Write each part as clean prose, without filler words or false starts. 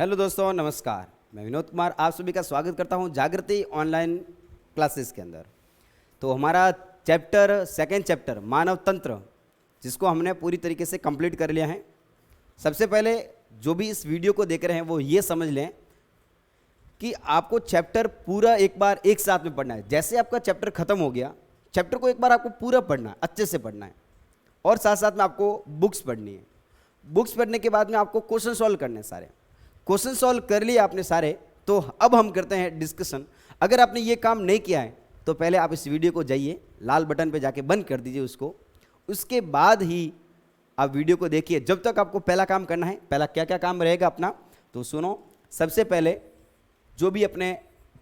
Hello दोस्तों, नमस्कार। मैं विनोद कुमार आप सभी का स्वागत करता हूं जागृति ऑनलाइन क्लासेस के अंदर। तो हमारा सेकंड चैप्टर मानव तंत्र, जिसको हमने पूरी तरीके से कंप्लीट कर लिया है। सबसे पहले जो भी इस वीडियो को देख रहे हैं वो ये समझ लें कि आपको चैप्टर पूरा एक बार एक साथ में पढ़ना है। जैसे आपका चैप्टर खत्म हो गया, चैप्टर को एक बार आपको पूरा पढ़ना है, अच्छे से पढ़ना है, और साथ साथ में आपको बुक्स पढ़नी है। बुक्स पढ़ने के बाद में आपको क्वेश्चन सॉल्व करने हैं। सारे क्वेश्चन सॉल्व कर लिए आपने सारे, तो अब हम करते हैं डिस्कशन। अगर आपने ये काम नहीं किया है तो पहले आप इस वीडियो को जाइए, लाल बटन पे जाके बंद कर दीजिए उसको। उसके बाद ही आप वीडियो को देखिए। जब तक आपको पहला काम करना है, पहला क्या क्या काम रहेगा अपना, तो सुनो। सबसे पहले जो भी अपने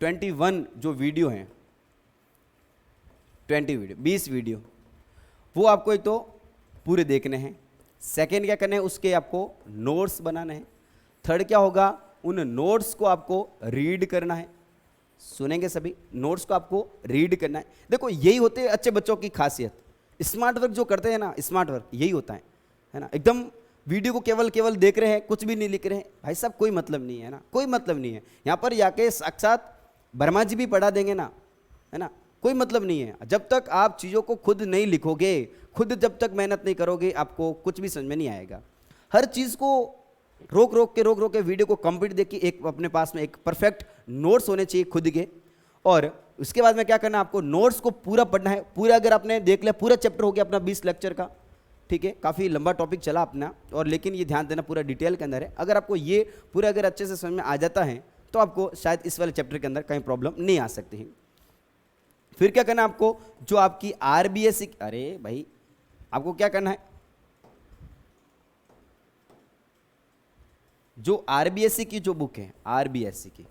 21 जो वीडियो हैं, 20 वीडियो वो आपको एक तो पूरे देखने हैं। सेकेंड क्या करना है, उसके आपको नोट्स बनाने हैं। थर्ड क्या होगा, उन नोट्स को आपको रीड करना है। सुनेंगे सभी, नोट्स को आपको रीड करना है। देखो यही होते हैं अच्छे बच्चों की खासियत। स्मार्ट वर्क जो करते हैं ना, स्मार्ट वर्क यही होता है ना। एकदम वीडियो को केवल देख रहे हैं, कुछ भी नहीं लिख रहे हैं, भाई साहब कोई मतलब नहीं है ना, कोई मतलब नहीं है। यहाँ पर जाके साक्षात वर्मा जी भी पढ़ा देंगे ना, है ना, कोई मतलब नहीं है। जब तक आप चीज़ों को खुद नहीं लिखोगे, खुद जब तक मेहनत नहीं करोगे, आपको कुछ भी समझ में नहीं आएगा। हर चीज़ को रोक रोक के वीडियो को कंप्लीट देखिए। एक अपने पास में एक परफेक्ट नोट्स होने चाहिए खुद के, और उसके बाद में क्या करना है, आपको नोट्स को पूरा पढ़ना है। पूरा अगर आपने देख लिया, पूरा चैप्टर हो गया अपना 20 लेक्चर का, ठीक है। काफ़ी लंबा टॉपिक चला अपना, और लेकिन ये ध्यान देना पूरा डिटेल के अंदर है। अगर आपको ये पूरा अगर अच्छे से समझ में आ जाता है तो आपको शायद इस वाले चैप्टर के अंदर कहीं प्रॉब्लम नहीं आ सकती है। फिर क्या करना है आपको, जो आपकी आरबीएससी, अरे भाई आपको क्या करना है, जो आरबीएससी की जो बुक है, आरबीएससी की,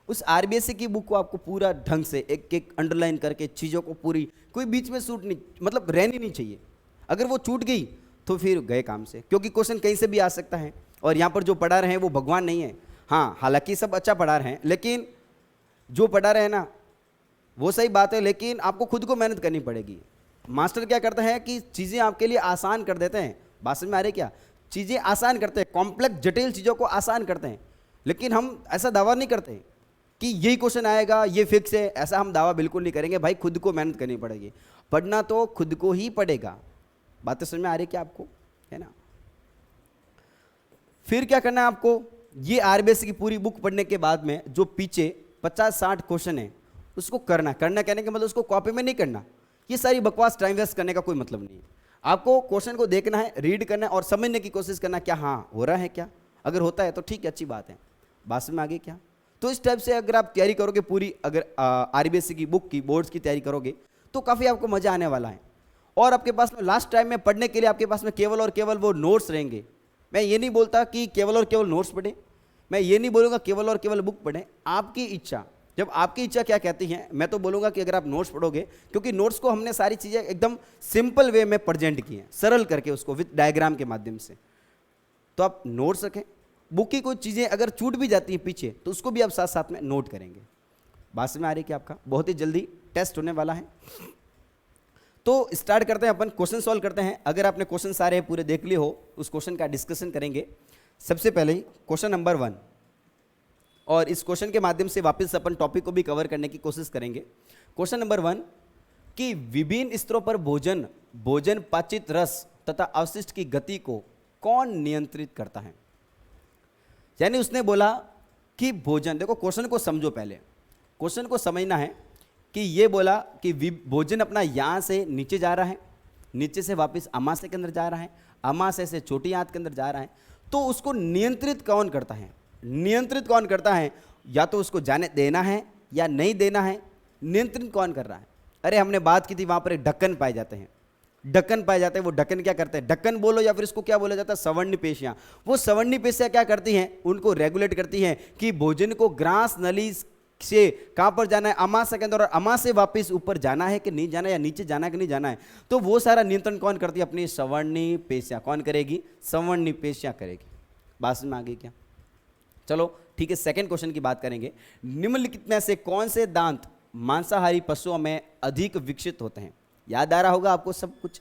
उस आरबीएससी की बुक को आपको पूरा ढंग से एक एक अंडरलाइन करके चीज़ों को पूरी, कोई बीच में छूट नहीं, मतलब रहनी नहीं चाहिए। अगर वो छूट गई तो फिर गए काम से, क्योंकि क्वेश्चन कहीं से भी आ सकता है। और यहाँ पर जो पढ़ा रहे हैं वो भगवान नहीं है। हाँ, हालांकि सब अच्छा पढ़ा रहे हैं, लेकिन जो पढ़ा रहे हैं ना वो सही बात है, लेकिन आपको खुद को मेहनत करनी पड़ेगी। मास्टर क्या करते हैं कि चीज़ें आपके लिए आसान कर देते हैं। बात समझ में आ रही क्या, चीज़ें आसान करते हैं, कॉम्प्लेक्स जटिल चीज़ों को आसान करते हैं। लेकिन हम ऐसा दावा नहीं करते कि यही क्वेश्चन आएगा, ये फिक्स है, ऐसा हम दावा बिल्कुल नहीं करेंगे। भाई खुद को मेहनत करनी पड़ेगी, पढ़ना तो खुद को ही पड़ेगा। बातें समझ में आ रही क्या आपको, है ना। फिर क्या करना है आपको, ये आरबीएससी की पूरी बुक पढ़ने के बाद में जो पीछे 50-60 क्वेश्चन है उसको करना कहने का मतलब उसको कॉपी में नहीं करना। ये सारी बकवास टाइम वेस्ट करने का कोई मतलब नहीं है। आपको क्वेश्चन को देखना है, रीड करना है, और समझने की कोशिश करना क्या हाँ हो रहा है क्या। अगर होता है तो ठीक है, अच्छी बात है। बात में आगे क्या, तो इस टाइप से अगर आप तैयारी करोगे पूरी, अगर आरबीएससी की बुक की, बोर्ड्स की तैयारी करोगे तो काफ़ी आपको मज़ा आने वाला है। और आपके पास में लास्ट टाइम में पढ़ने के लिए आपके पास में केवल और केवल वो नोट्स रहेंगे। मैं ये नहीं बोलता कि केवल और केवल नोट्स पढ़ें, मैं ये नहीं बोलूँगा केवल और केवल बुक पढ़ें। आपकी इच्छा, जब आपकी इच्छा क्या कहती है, मैं तो बोलूँगा कि अगर आप नोट्स पढ़ोगे, क्योंकि नोट्स को हमने सारी चीज़ें एकदम सिंपल वे में प्रेजेंट की हैं, सरल करके उसको विद डायग्राम के माध्यम से, तो आप नोट्स रखें। बुक की कोई चीज़ें अगर छूट भी जाती हैं पीछे, तो उसको भी आप साथ साथ में नोट करेंगे। बात में आ रही है कि आपका बहुत ही जल्दी टेस्ट होने वाला है। तो स्टार्ट करते हैं, अपन क्वेश्चन सॉल्व करते हैं। अगर आपने क्वेश्चन सारे पूरे देख लिए हो, उस क्वेश्चन का डिस्कशन करेंगे। सबसे पहले क्वेश्चन नंबर 1, और इस क्वेश्चन के माध्यम से वापस अपन टॉपिक को भी कवर करने की कोशिश करेंगे। क्वेश्चन नंबर 1 कि विभिन्न स्तरों पर भोजन पाचित रस तथा अवशिष्ट की गति को कौन नियंत्रित करता है। यानी उसने बोला कि भोजन, देखो क्वेश्चन को समझो, पहले क्वेश्चन को समझना है कि ये बोला कि भोजन अपना यहाँ से नीचे जा रहा है, नीचे से वापस अमाशय के अंदर जा रहा है, अमाशय से छोटी आंत के अंदर जा रहा है, तो उसको नियंत्रित कौन करता है। नियंत्रित कौन करता है, या तो उसको जाने देना है या नहीं देना है, नियंत्रित कौन कर रहा है। अरे हमने बात की थी, वहां पर एक ढक्कन पाए जाते हैं, ढक्कन पाए जाते हैं। वो ढक्कन क्या करते हैं, ढक्कन बोलो या फिर इसको क्या बोला जाता है, सवर्णी पेशियां। वो सवर्णी पेशियां क्या करती हैं, उनको रेगुलेट करती हैं कि भोजन को ग्रास नली से कहां पर जाना है, अमाशय के अंदर, और अमाशय से वापस ऊपर जाना है कि नहीं जाना है, या नीचे जाना है कि नहीं जाना है। तो वो सारा नियंत्रण कौन करती है, अपनी सवर्णी पेशियां। कौन करेगी, सवर्णी पेशियां करेगी। बात में आ गई क्या, चलो ठीक है। सेकंड क्वेश्चन की बात करेंगे। निम्नलिखित में से कौन से दांत मांसाहारी पशुओं में अधिक विकसित होते हैं। याद आ रहा होगा आपको सब कुछ।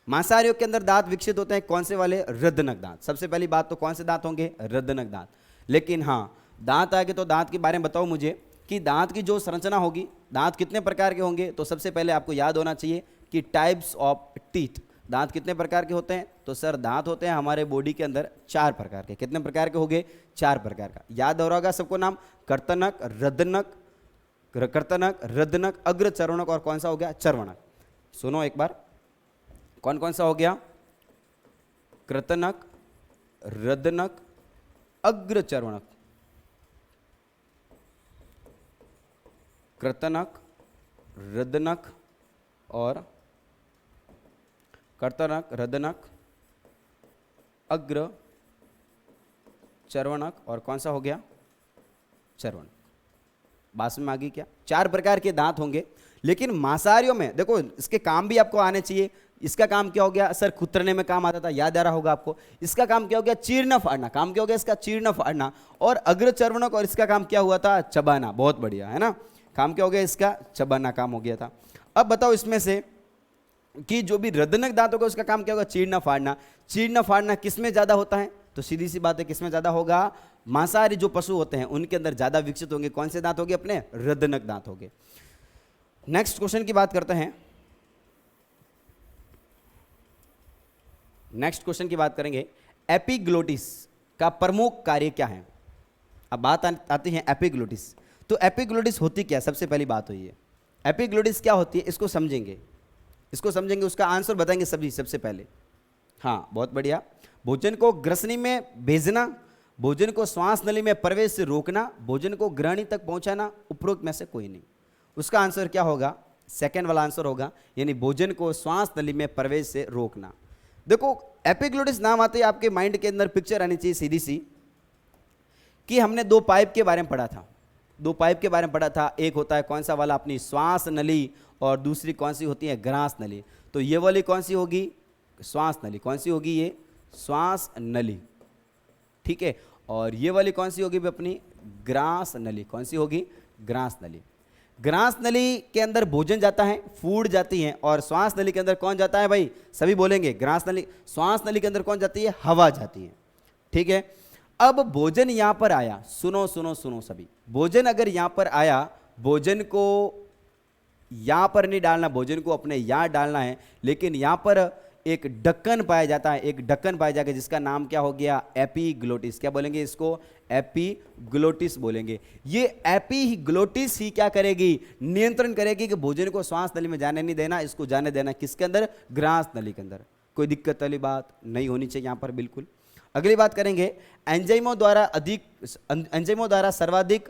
मांसाहारियों के अंदर दांत विकसित होते हैं कौन से वाले, रदनक दांत। सबसे पहली बात तो कौन से दांत होंगे, रदनक दांत। लेकिन हाँ दांत आ गए तो दांत के बारे में बताओ मुझे कि दांत की जो संरचना होगी, दांत कितने प्रकार के होंगे। तो सबसे पहले आपको याद होना चाहिए कि टाइप्स ऑफ टीथ, दांत कितने प्रकार के होते हैं। तो सर दांत होते हैं हमारे बॉडी के अंदर 4 प्रकार के। कितने प्रकार के हो गए? 4 प्रकार का। याद हो रहा होगा सबको नाम, कर्तनक, रदनक, कर्तनक, रदनक, अग्र चर्वणक और कौन सा हो गया? चर्वणक। सुनो एक बार, कौन कौन सा हो गया? कृतनक, रदनक, अग्र चर्वणक। कृतनक, रदनक और कर्तनक, रदनक, अग्र चर्वणक और कौन सा हो गया? चर्वणक। बात में आ गई क्या? 4 प्रकार के दांत होंगे। लेकिन मांसाहारियों में देखो इसके काम भी आपको आने चाहिए। इसका काम क्या हो गया? सर कुतरने में काम आता था, याद आ रहा होगा आपको। इसका काम क्या हो गया? चीरना फाड़ना। काम क्या हो गया इसका? चीरना फाड़ना। और अग्र चर्वणक, और इसका काम क्या हुआ था? चबाना। बहुत बढ़िया है ना, काम क्या हो गया इसका? चबाना काम हो गया था। अब बताओ इसमें से कि जो भी रदनक दांत होगा उसका काम क्या होगा? चीरना फाड़ना। चीरना फाड़ना किस में ज्यादा होता है? तो सीधी सी बात है किस में ज्यादा होगा? मांसाहारी जो पशु होते हैं उनके अंदर ज्यादा विकसित होंगे। कौन से दांत होंगे? अपने रदनक दांत होंगे। नेक्स्ट क्वेश्चन की बात करते हैं। नेक्स्ट क्वेश्चन की बात करेंगे, एपिग्लोटिस का प्रमुख कार्य क्या है। अब बात आती है एपिग्लोटिस। तो एपिग्लोटिस होती क्या? सबसे पहली बात हुई है एपिग्लोटिस क्या होती है, इसको समझेंगे। इसको समझेंगे, उसका आंसर बताएंगे सभी सबसे पहले। हाँ बहुत बढ़िया। भोजन को ग्रसनी में भेजना, भोजन को श्वास नली में प्रवेश से रोकना, भोजन को ग्रहणी तक पहुंचाना, उपरोक्त में से कोई नहीं। उसका आंसर क्या होगा? सेकंड वाला आंसर होगा, यानी भोजन को श्वास नली में प्रवेश से रोकना। देखो एपिग्लोटिस नाम आते ही आपके माइंड के अंदर पिक्चर आनी चाहिए सीधी सी, कि हमने 2 पाइप के बारे में पढ़ा था। 2 पाइप के बारे में पढ़ा था। एक होता है कौन सा वाला? अपनी श्वास नली, और दूसरी कौन सी होती है? ग्रास नली। तो ये वाली कौन सी होगी? श्वास नली। कौन सी होगी? ये श्वास नली, ठीक है। और ये वाली कौन सी होगी अपनी? ग्रास नली। कौन सी होगी? ग्रास नली। ग्रास नली के अंदर भोजन जाता है, फूड जाती है। और श्वास नली के अंदर कौन जाता है भाई? सभी बोलेंगे ग्रास नली। श्वास नली के अंदर कौन जाती है? हवा जाती है, ठीक है। अब भोजन यहां पर आया, सुनो सुनो सुनो सभी, भोजन अगर यहां पर आया, भोजन को यहां पर नहीं डालना, भोजन को अपने यहां डालना है। लेकिन यहां पर एक ढक्कन पाया जाता है, एक ढक्कन पाया जाएगा जिसका नाम क्या हो गया? एपिग्लोटिस। क्या बोलेंगे इसको? एपिग्लोटिस बोलेंगे। ये एपिग्लोटिस ही क्या करेगी? नियंत्रण करेगी कि भोजन को श्वास नली में जाने नहीं देना, इसको जाने देना किसके अंदर? ग्रास नली के अंदर। कोई दिक्कत वाली बात नहीं होनी चाहिए यहां पर, बिल्कुल। अगली बात करेंगे, एंजाइमों द्वारा सर्वाधिक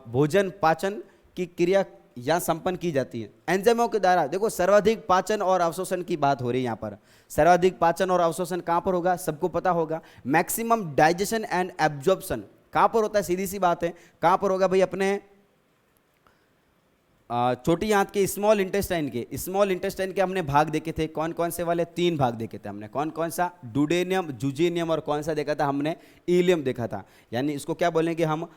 भोजन पाचन की क्रिया यहां संपन्न की जाती है। एंजाइमों के द्वारा देखो सर्वाधिक पाचन और अवशोषण की बात हो रही है यहां पर। सर्वाधिक पाचन और अवशोषण कहां पर होगा? सबको पता होगा। मैक्सिमम डाइजेशन एंड एब्जॉर्प्शन कहां पर होता है? सीधी सी बात है, कहां पर होगा भाई? अपने छोटी आंत के स्मॉल इंटेस्टाइन के। स्मॉल इंटेस्टाइन के हमने भाग देखे थे, कौन कौन से वाले? 3 भाग देखे थे हमने। कौन कौन सा? डुडेनियम, जुजीनियम और कौन सा देखा था हमने? इलियम देखा था। यानी इसको क्या बोलेंगे हम?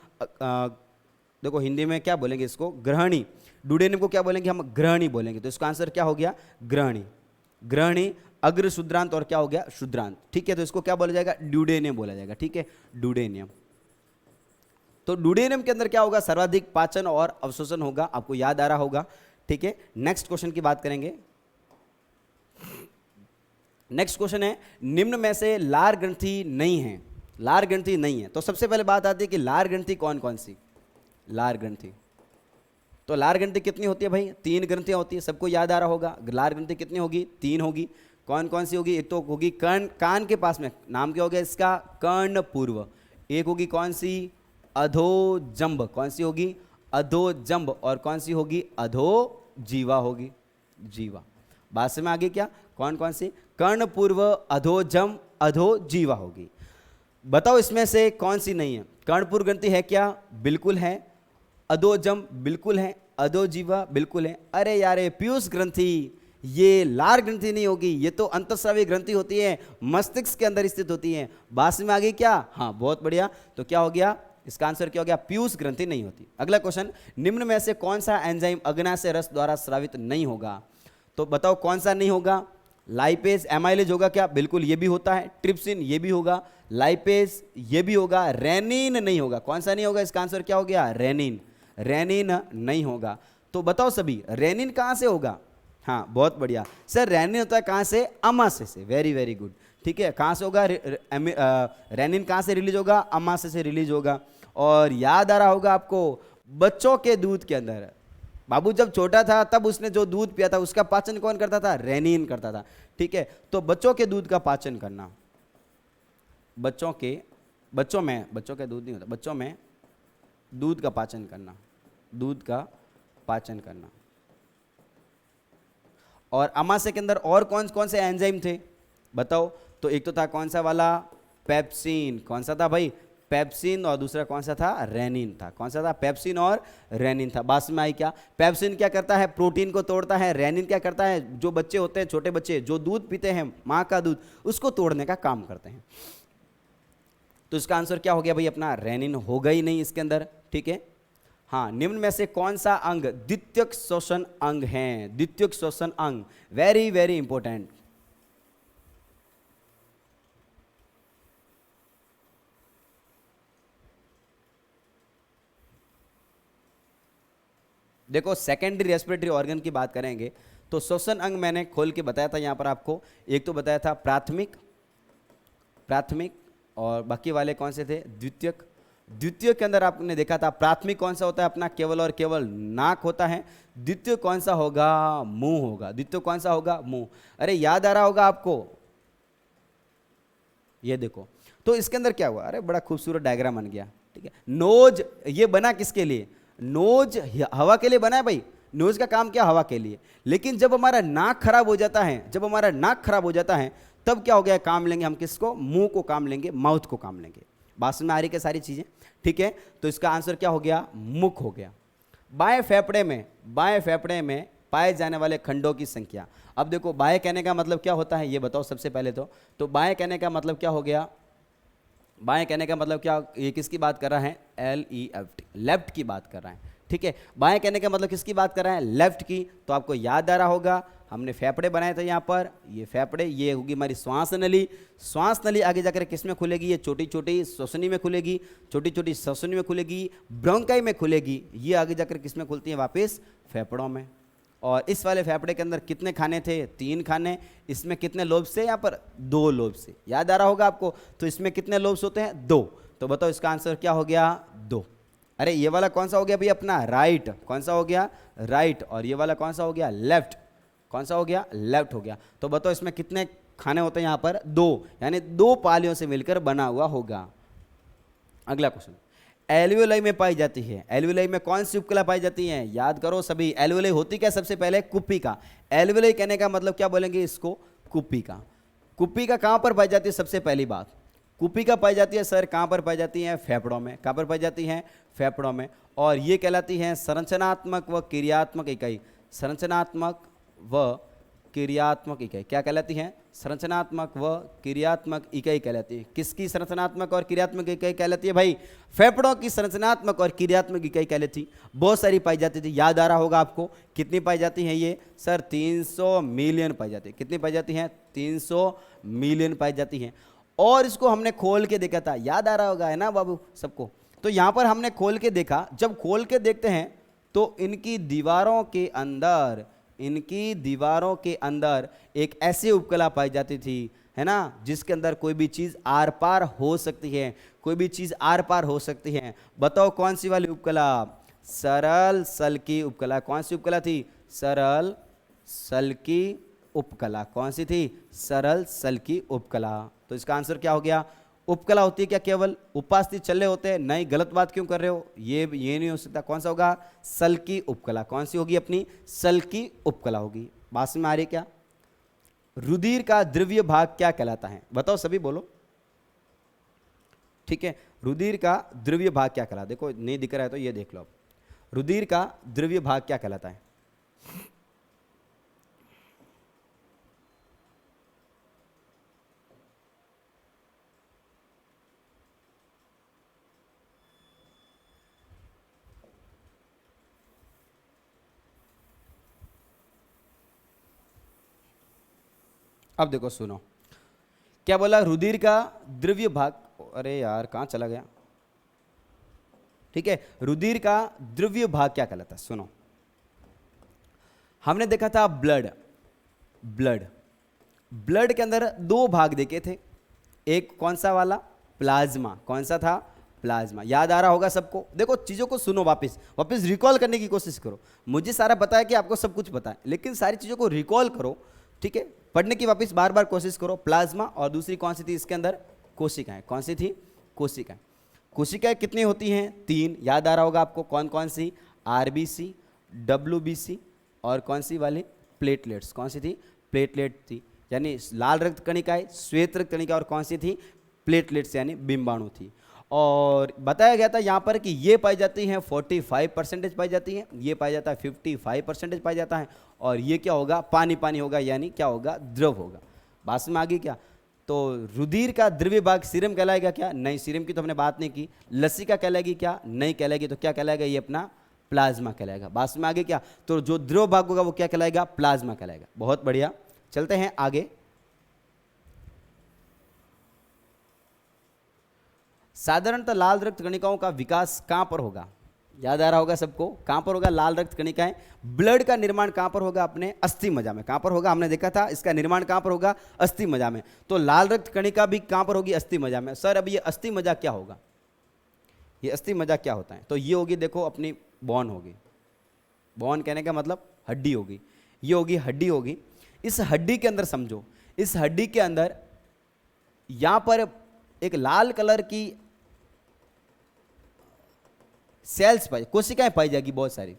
देखो हिंदी में क्या बोलेंगे इसको? ग्रहणी। डुडेनियम को क्या बोलेंगे हम? ग्रहणी बोलेंगे। तो इसका आंसर क्या हो गया? ग्रहणी। ग्रहणी, अग्र शुद्रांत और क्या हो गया? शुद्रांत, ठीक है। तो इसको क्या बोला जाएगा? ड्यूडेनियम बोला जाएगा, ठीक है। डुडेनियम। तो डुडेनियम के अंदर क्या होगा? सर्वाधिक पाचन और अवशोषण होगा, आपको याद आ रहा होगा, ठीक है। नेक्स्ट क्वेश्चन की बात करेंगे। नेक्स्ट क्वेश्चन है, निम्न में से लार ग्रंथि नहीं है। लार ग्रंथि नहीं है, तो सबसे पहले बात आती है कि लार ग्रंथि कौन कौन सी? लार ग्रंथि, तो लार ग्रंथि कितनी होती है भाई? 3 ग्रंथियां होती है, सबको याद आ रहा होगा। लार ग्रंथि कितनी होगी? 3 होगी। कौन कौन सी होगी? एक तो होगी कर्ण, कान के पास में, नाम क्या हो गया इसका? कर्ण पूर्व। एक होगी कौन सी? अधोजंब। कौन सी होगी? अधोजंब। और कौन सी होगी? अधोजीवा होगी, जीवा। बात में आगे क्या? कौन कौन सी? कर्ण पूर्व, अधोजंब, अधोजीवा होगी। बताओ इसमें से कौन सी नहीं है? कर्णपूर्व ग्रंथि है क्या? बिल्कुल है। अधोजंब बिल्कुल है। अधोजीवा बिल्कुल है। अरे यार ये पीयूष ग्रंथि, ये लार ग्रंथि नहीं होगी, ये तो अंतःस्रावी ग्रंथि होती है, मस्तिष्क के अंदर स्थित होती है। बात में आ गई क्या? हाँ बहुत बढ़िया। तो क्या हो गया? इसका आंसर क्या हो गया? पीयूष ग्रंथि नहीं होती। अगला क्वेश्चन, निम्न में से कौन सा एंजाइम अग्नाशय रस द्वारा स्रावित नहीं होगा? तो बताओ कौन सा नहीं होगा? लाइपेज एमाइलेज होगा क्या? बिल्कुल ये भी होता है। ट्रिप्सिन ये भी होगा, लाइपेज ये भी होगा, रेनिन नहीं होगा। कौन सा नहीं होगा? इसका आंसर क्या हो गया? रेनिन। रेनिन नहीं होगा। तो बताओ सभी, रेनिन कहां से होगा? हाँ बहुत बढ़िया सर, रेनिन होता है कहां से? अमाशय से। Very very good. ठीक है, कहां से होगा रेनिन? कहां से रिलीज होगा? अमाशय से रिलीज होगा। और याद आ रहा होगा आपको, बच्चों के दूध के अंदर, बाबू जब छोटा था तब उसने जो दूध पिया था उसका पाचन कौन करता था? रेनिन करता था। ठीक है, तो बच्चों के दूध का पाचन करना, बच्चों के दूध नहीं होता, बच्चों में दूध का पाचन करना, दूध का पाचन करना। और अमाशय के अंदर और कौन कौन से एंजाइम थे बताओ? तो एक तो था कौन सा वाला? पेप्सिन। कौन सा था भाई? पेप्सिन। और दूसरा कौन सा था? रेनिन था। कौन सा था? पेप्सिन और रेनिन था। बात में आई क्या? पेप्सिन क्या करता है? प्रोटीन को तोड़ता है। रेनिन क्या करता है? जो बच्चे होते हैं, छोटे बच्चे जो दूध पीते हैं, माँ का दूध, उसको तोड़ने का काम करते हैं। तो इसका आंसर क्या हो गया भाई अपना? रेनिन होगा ही नहीं इसके अंदर। ठीक है, हाँ, निम्न में से कौन सा अंग द्वितीयक श्वसन अंग है? द्वितीयक श्वसन अंग, वेरी वेरी इंपॉर्टेंट। देखो, सेकेंडरी रेस्पिरेटरी ऑर्गन की बात करेंगे तो श्वसन अंग मैंने खोल के बताया था यहां पर आपको। एक तो बताया था प्राथमिक, और बाकी वाले कौन से थे? द्वितीयक। द्वितीय के अंदर आपने देखा था प्राथमिक कौन सा होता है अपना? केवल और केवल नाक होता है। द्वितीय कौन सा होगा? मुंह होगा। द्वितीय कौन सा होगा? मुंह। अरे याद आ रहा होगा आपको, ये देखो। तो इसके अंदर क्या हुआ? अरे बड़ा खूबसूरत डायग्राम बन गया। ठीक है, नोज ये बना किसके लिए? नोज हवा के लिए बना है भाई। नोज का काम क्या? हवा के लिए। लेकिन जब हमारा नाक खराब हो जाता है, जब हमारा नाक खराब हो जाता है, तब क्या हो गया? काम लेंगे हम किसको? मुंह को काम लेंगे, माउथ को काम लेंगे। बात में आ रही क्या सारी चीजें? ठीक है, तो इसका आंसर क्या हो गया? मुख हो गया। बाएं फेफड़े में पाए जाने वाले खंडों की संख्या। अब देखो, बाएं कहने का मतलब क्या होता है ये बताओ सबसे पहले तो बाएं कहने का मतलब क्या हो गया? बाएं कहने का मतलब क्या? ये किसकी बात कर रहा है? LEFT, लेफ्ट की बात कर रहा है। ठीक है, बाएं कहने का मतलब किसकी बात कर रहा है? लेफ्ट की। तो आपको याद आ रहा होगा, हमने फेफड़े बनाए थे यहाँ पर, ये फेफड़े, ये होगी हमारी श्वास नली। श्वास नली आगे जाकर किस में खुलेगी? ये छोटी छोटी श्वसनी में खुलेगी, छोटी छोटी श्वसनी में खुलेगी, ब्रोंकाई में खुलेगी। ये आगे जाकर किस में खुलती है? वापस फेफड़ों में। और इस वाले फेफड़े के अंदर कितने खाने थे? 3 खाने। इसमें कितने लोब्स थे? यहाँ पर 2 लोब्स थे। याद आ रहा होगा आपको? तो इसमें कितने लोब्स होते हैं? 2। तो बताओ इसका आंसर क्या हो गया? 2। अरे ये वाला कौन सा हो गया भाई अपना? राइट। कौन सा हो गया? राइट। और ये वाला कौन सा हो गया? लेफ्ट। कौन सा हो गया? लेफ्ट हो गया। तो बताओ इसमें कितने खाने होते हैं यहाँ पर? 2, यानी 2 पालियों से मिलकर बना हुआ होगा। अगला क्वेश्चन, एल्वियोलाई में पाई जाती है। एल्वियोलाई में कौन सी उपकला पाई जाती है? याद करो सभी, एल्वियोलाई होती क्या? सबसे पहले कुप्पी का। एल्वियोलाई कहने का मतलब क्या बोलेंगे इसको? कुप्पी का। कुप्पी का कहां पर पाई जाती है? सबसे पहली बात, कुप्पी का पाई जाती है सर कहां पर पाई जाती है? फेफड़ों में। कहां पर पाई जाती है? फेफड़ों में। और ये कहलाती है संरचनात्मक व क्रियात्मक इकाई। संरचनात्मक व क्रियात्मक इकाई क्या कहलाती है? संरचनात्मक व क्रियात्मक इकाई कहलाती है। किसकी संरचनात्मक और क्रियात्मक इकाई कहलाती है भाई? फेफड़ों की संरचनात्मक और क्रियात्मक इकाई कहलाती। बहुत सारी पाई जाती थी, याद आ रहा होगा आपको। कितनी पाई जाती है ये सर? 300 मिलियन पाई जाती है। कितनी पाई जाती है? 300 मिलियन पाई जाती है। और इसको हमने खोल के देखा था, याद आ रहा होगा है ना बाबू सबको? तो यहां पर हमने खोल के देखा। जब खोल के देखते हैं तो इनकी दीवारों के अंदर एक ऐसी उपकला पाई जाती थी, है ना, जिसके अंदर कोई भी चीज आर पार हो सकती है। कोई भी चीज आर पार हो सकती है। बताओ कौन सी वाली उपकला? सरल सल की उपकला। कौन सी उपकला थी? सरल सल की उपकला। कौन सी थी? सरल सल की उपकला। तो इसका आंसर क्या हो गया? उपकला होती है क्या केवल? उपास्थि चले होते हैं? नहीं, गलत बात क्यों कर रहे हो? ये नहीं हो सकता। कौन सा होगा? सल की उपकला। कौन सी होगी अपनी? सल की उपकला होगी। बात में आ रही क्या? रुधिर का द्रव्य भाग क्या कहलाता है? बताओ सभी बोलो। ठीक है, रुधिर का द्रव्य भाग क्या कहलाता है? देखो नहीं दिख रहा है तो ये देख लो। रुधिर का द्रव्य भाग क्या कहलाता है? अब देखो सुनो, क्या बोला, रुधिर का द्रव्य भाग, अरे यार कहाँ चला गया, ठीक है, रुधिर का द्रव्य भाग क्या कहलाता है, सुनो। हमने देखा था ब्लड, ब्लड, ब्लड के अंदर दो भाग देखे थे, एक कौन सा वाला, प्लाज्मा, कौन सा था, प्लाज्मा। याद आ रहा होगा सबको। देखो चीज़ों को सुनो, वापस वापस रिकॉल करने की कोशिश करो। मुझे सारा पता है कि आपको सब कुछ पता है, लेकिन सारी चीज़ों को रिकॉल करो, ठीक है, पढ़ने की वापस बार बार कोशिश करो। प्लाज्मा और दूसरी कौन सी थी इसके अंदर, कोशिकाएं, कौन सी थी, कोशिकाएं। कोशिकाएं कितनी होती हैं, 3, याद आ रहा होगा आपको, कौन कौन सी, आरबीसी, डब्ल्यूबीसी और कौन सी वाली, प्लेटलेट्स, कौन सी थी, प्लेटलेट थी, यानी लाल रक्त कणिकाएं, श्वेत रक्त कणिका, और कौन सी थी, प्लेटलेट्स यानी बिंबाणु थी। और बताया गया था यहाँ पर कि ये पाई जाती हैं 45% पाई जाती हैं, ये पाया जाता है 55% पाया जाता है, और ये क्या होगा, पानी पानी होगा, यानी क्या होगा, द्रव होगा। बात में आ गई क्या। तो रुधिर का द्रव्य भाग सीरम कहलाएगा क्या, नहीं, सीरम की तो हमने बात नहीं की। लसिका कहलाएगी क्या, नहीं कहलाएगी, तो क्या कहलाएगा, ये अपना प्लाज्मा कहलाएगा। बात में आ गई क्या। तो जो द्रव भाग होगा वो क्या कहलाएगा, प्लाज्मा कहलाएगा। बहुत बढ़िया, चलते हैं आगे। साधारणतः लाल रक्त कणिकाओं का विकास कहां पर होगा, याद आ रहा होगा सबको, कहां पर होगा, लाल रक्त कणिकाएं। ब्लड का निर्माण कहां पर होगा, अपने अस्थि मज्जा में। कहां पर होगा, हमने देखा था इसका निर्माण कहां पर होगा, अस्थि मज्जा में। तो लाल रक्त कणिका भी कहां पर होगी, अस्थि मज्जा में। सर अब ये अस्थि मज्जा क्या होगा, ये अस्थि मज्जा क्या होता है, तो ये होगी, देखो अपनी बोन होगी, बोन कहने का मतलब हड्डी होगी, ये होगी हड्डी होगी। इस हड्डी के अंदर समझो, इस हड्डी के अंदर यहां पर एक लाल कलर की सेल्स पाई, कोशिकाएं पाई जाएगी, बहुत सारी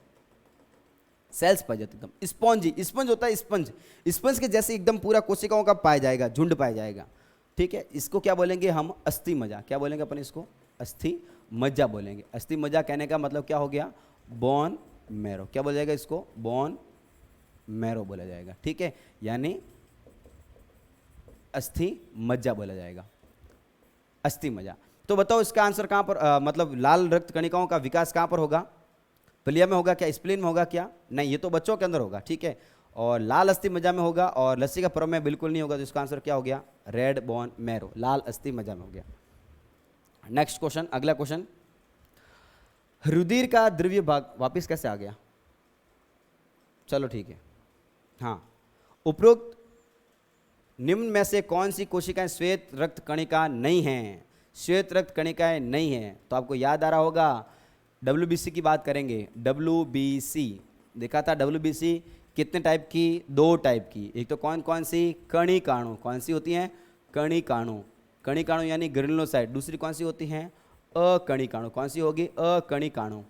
सेल्स पाई जाती, एकदम स्पॉन्जी, स्पंज होता है, स्पंज, स्पंज के जैसे एकदम पूरा कोशिकाओं का पाया जाएगा, झुंड पाया जाएगा, ठीक है। इसको क्या बोलेंगे हम, अस्थि मज्जा। क्या बोलेंगे अपन इसको, अस्थि मज्जा बोलेंगे। अस्थि मज्जा कहने का मतलब क्या हो गया, बोन मैरो। क्या बोला जाएगा इसको, बोन मैरो बोला जाएगा, ठीक है, यानी अस्थि मज्जा बोला जाएगा, अस्थि मज्जा। तो बताओ इसका आंसर कहां पर, मतलब लाल रक्त कणिकाओं का विकास कहां पर होगा, प्लिया में होगा क्या, स्प्लीन में होगा क्या, नहीं, ये तो बच्चों के अंदर होगा, ठीक है। और लाल अस्थि मज्जा में होगा, और लसिका परम में बिल्कुल नहीं होगा। तो इसका आंसर क्या हो गया, रेड बोन मैरो, लाल अस्थि मज्जा में हो गया। नेक्स्ट क्वेश्चन, अगला क्वेश्चन, रुधिर का द्रव्य भाग वापिस कैसे आ गया, चलो ठीक है। हाँ, उपरोक्त निम्न में से कौन सी कोशिकाएं श्वेत रक्त कणिका नहीं हैं, श्वेत रक्त कणिकाएं नहीं हैं। तो आपको याद आ रहा होगा, डब्ल्यूबीसी की बात करेंगे, डब्ल्यूबीसी देखा था। डब्ल्यूबीसी कितने टाइप की, 2 टाइप की। एक तो कौन कौन सी, कणिकाणु, कौन सी होती हैं, कणिकाणु, कणिकाणु यानी ग्रेनुलोसाइट। दूसरी कौन सी होती हैं, अकणिकाणु, कौन सी होगी, अकणिकाणु।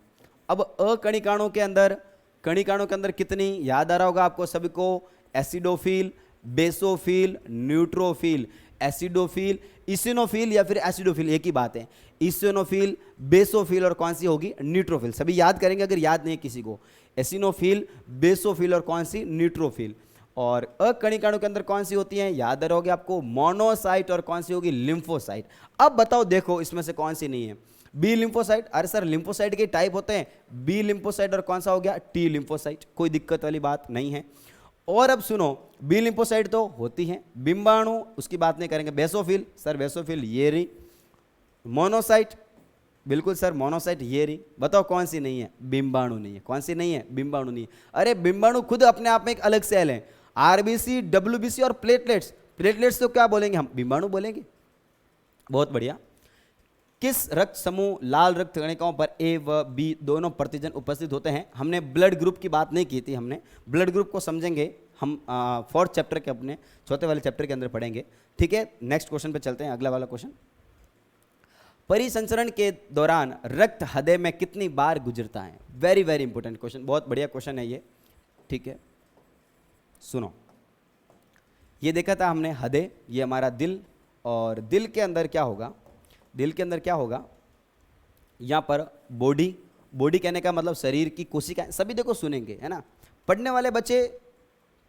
अब अकणिकाणु के अंदर, कणिकाणु के अंदर कितनी, याद आ रहा होगा आपको सभी को, acidophil, basophil, neutrophil, acidophil, eosinophil या फिर एसिडोफिल, एक ही बात है। इसिनोफिल, बेसोफिल और कौन सी होगी, न्यूट्रोफिल। सभी याद करेंगे अगर याद नहीं है किसी को, एसिनोफिल, बेसोफिल और कौन सी, न्यूट्रोफिल। और अकणिकाणु के अंदर कौन सी होती हैं, याद रहोगे आपको, मोनोसाइट और कौन सी होगी, लिम्फोसाइट। अब बताओ देखो इसमें से कौन सी नहीं है, बी लिम्फोसाइट। अरे सर लिम्फोसाइट के टाइप होते हैं, बी लिम्फोसाइट और कौन सा हो गया, टी लिम्फोसाइट, कोई दिक्कत वाली बात नहीं है। और अब सुनो, बी लिम्फोसाइट तो होती हैं, बिंबाणु उसकी बात नहीं करेंगे, बेसोफिल, सर बेसोफिल ये रही, मोनोसाइट, बिल्कुल सर मोनोसाइट ये रही। बताओ कौन सी नहीं है, बिंबाणु नहीं है। कौन सी नहीं है, बिंबाणु नहीं है। अरे बिंबाणु खुद अपने आप में एक अलग सेल है। आरबीसी, डब्ल्यूबीसी और प्लेटलेट्स, प्लेटलेट्स तो क्या बोलेंगे हम, बिंबाणु बोलेंगे। बहुत बढ़िया। किस रक्त समूह लाल रक्त कणिकाओं पर ए व बी दोनों प्रतिजन उपस्थित होते हैं। हमने ब्लड ग्रुप की बात नहीं की थी, हमने ब्लड ग्रुप को समझेंगे हम 4th चैप्टर के, अपने चौथे वाले चैप्टर के अंदर पढ़ेंगे, ठीक है। नेक्स्ट क्वेश्चन पे चलते हैं, अगला वाला क्वेश्चन, परिसंचरण के दौरान रक्त हृदय में कितनी बार गुजरता है। वेरी वेरी इंपॉर्टेंट क्वेश्चन, बहुत बढ़िया क्वेश्चन है ये, ठीक है। सुनो, ये देखा था हमने हृदय, ये हमारा दिल, और दिल के अंदर क्या होगा, दिल के अंदर क्या होगा, यहाँ पर बॉडी, बॉडी कहने का मतलब शरीर की कोशिकाएं। सभी देखो सुनेंगे, है ना। पढ़ने वाले बच्चे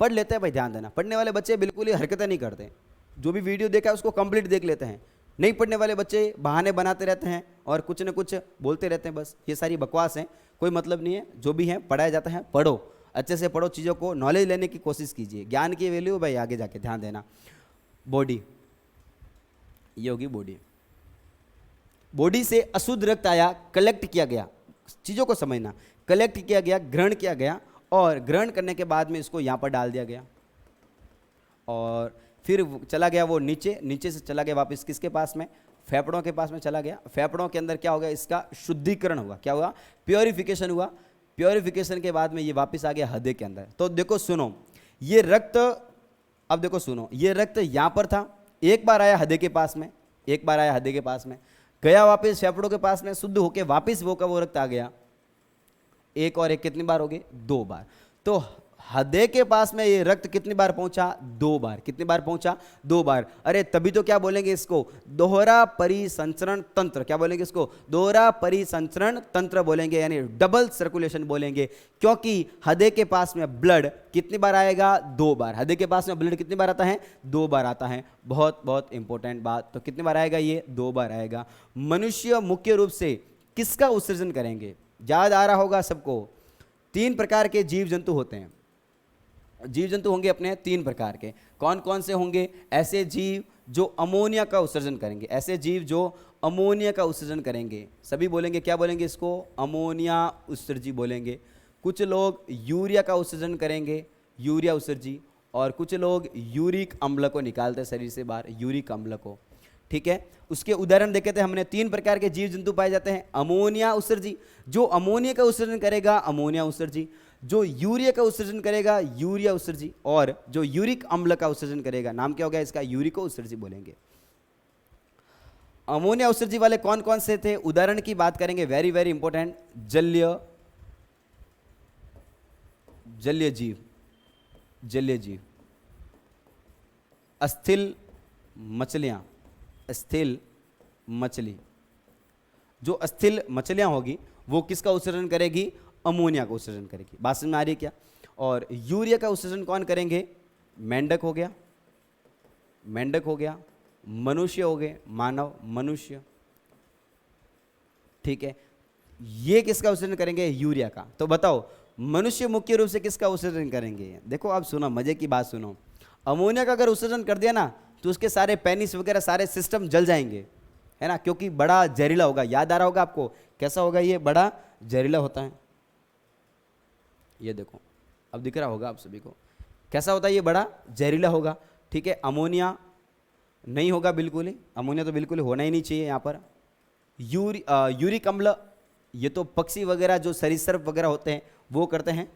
पढ़ लेते हैं, भाई ध्यान देना, पढ़ने वाले बच्चे बिल्कुल ही हरकतें नहीं करते, जो भी वीडियो देखा है उसको कंप्लीट देख लेते हैं। नहीं पढ़ने वाले बच्चे बहाने बनाते रहते हैं और कुछ न कुछ बोलते रहते हैं, बस ये सारी बकवास है, कोई मतलब नहीं है। जो भी है पढ़ाया जाता है, पढ़ो अच्छे से पढ़ो, चीज़ों को नॉलेज लेने की कोशिश कीजिए, ज्ञान की वैल्यू भाई आगे जाके ध्यान देना। बॉडी, ये होगी बॉडी। बॉडी से अशुद्ध रक्त आया, कलेक्ट किया गया, चीज़ों को समझना, कलेक्ट किया गया, ग्रहण किया गया, और ग्रहण करने के बाद में इसको यहाँ पर डाल दिया गया, और फिर चला गया वो नीचे, नीचे से चला गया वापस किसके पास में, फेफड़ों के पास में चला गया। फेफड़ों के अंदर क्या हो गया, इसका शुद्धिकरण हुआ, क्या हुआ, प्योरिफिकेशन हुआ। प्योरिफिकेशन के बाद में ये वापस आ गया हृदय के अंदर। तो देखो सुनो, ये रक्त, अब देखो सुनो, ये रक्त यहाँ पर था, एक बार आया हृदय के पास में, एक बार आया हृदय के पास में, गया वापस फेफड़ों के पास में, शुद्ध होके वापस वो का वो रक्त आ गया। एक और एक कितनी बार हो गई, 2 बार। तो हृदय के पास में ये रक्त कितनी बार पहुंचा, 2 बार। कितनी बार पहुंचा, 2 बार। अरे तभी तो क्या बोलेंगे इसको, दोहरा परिसंचरण तंत्र। क्या बोलेंगे इसको, दोहरा परिसंचरण तंत्र बोलेंगे, यानी डबल सर्कुलेशन बोलेंगे, क्योंकि हृदय के पास में ब्लड कितनी बार आएगा, 2 बार। हृदय के पास में ब्लड कितनी बार आता है, 2 बार आता है। बहुत बहुत इंपॉर्टेंट बात। तो कितनी बार आएगा, ये 2 बार आएगा। मनुष्य मुख्य रूप से किसका उत्सर्जन करेंगे, याद आ रहा होगा सबको, 3 प्रकार के जीव जंतु होते हैं। जीव जंतु होंगे अपने 3 प्रकार के। कौन कौन से होंगे, ऐसे जीव जो अमोनिया का उत्सर्जन करेंगे, ऐसे जीव जो अमोनिया का उत्सर्जन करेंगे, सभी बोलेंगे, क्या बोलेंगे इसको, अमोनिया उत्सर्जी बोलेंगे। कुछ लोग यूरिया का उत्सर्जन करेंगे, यूरिया उत्सर्जी, और कुछ लोग यूरिक अम्ल को निकालते हैं शरीर से बाहर, यूरिक अम्ल को। ठीक है, उसके उदाहरण देखे थे हमने। 3 प्रकार के जीव जंतु पाए जाते हैं। अमोनिया उत्सर्जी, जो अमोनिया का उत्सर्जन करेगा, अमोनिया उत्सर्जी। जो यूरिया का उत्सर्जन करेगा, यूरिया उत्सर्जी। और जो यूरिक अम्ल का उत्सर्जन करेगा, नाम क्या हो गया इसका, यूरिको उत्सर्जी बोलेंगे। अमोनिया उत्सर्जी वाले कौन कौन से थे, उदाहरण की बात करेंगे, वेरी वेरी इंपॉर्टेंट। जलीय जीव, जलीय जीव, अस्थिल मछलियां, अस्थिल मछली। जो अस्थिल मछलियां होगी वो किसका उत्सर्जन करेगी, अमोनिया का उत्सर्जन करेगी। बात समझ में आ रही है क्या। और यूरिया का उत्सर्जन कौन करेंगे, मेंढक हो गया, मेंढक हो गया, मनुष्य हो गए, मानव, मनुष्य। ठीक है, ये किसका उत्सर्जन करेंगे, यूरिया का। तो बताओ मनुष्य मुख्य रूप से किसका उत्सर्जन करेंगे। देखो आप सुनो, मजे की बात सुनो, अमोनिया का अगर उत्सर्जन कर दिया ना तो उसके सारे पेनिस वगैरह सारे सिस्टम जल जाएंगे, है ना, क्योंकि बड़ा जहरीला होगा। याद आ रहा होगा आपको, कैसा होगा, ये बड़ा जहरीला होता है। ये देखो अब दिख रहा होगा आप सभी को, कैसा होता है, ये बड़ा जहरीला होगा। ठीक है, अमोनिया नहीं होगा बिल्कुल ही, अमोनिया तो बिल्कुल होना ही नहीं चाहिए यहाँ पर। यूरिक अम्ल, ये तो पक्षी वगैरह जो सरीसृप वगैरह होते हैं वो करते हैं।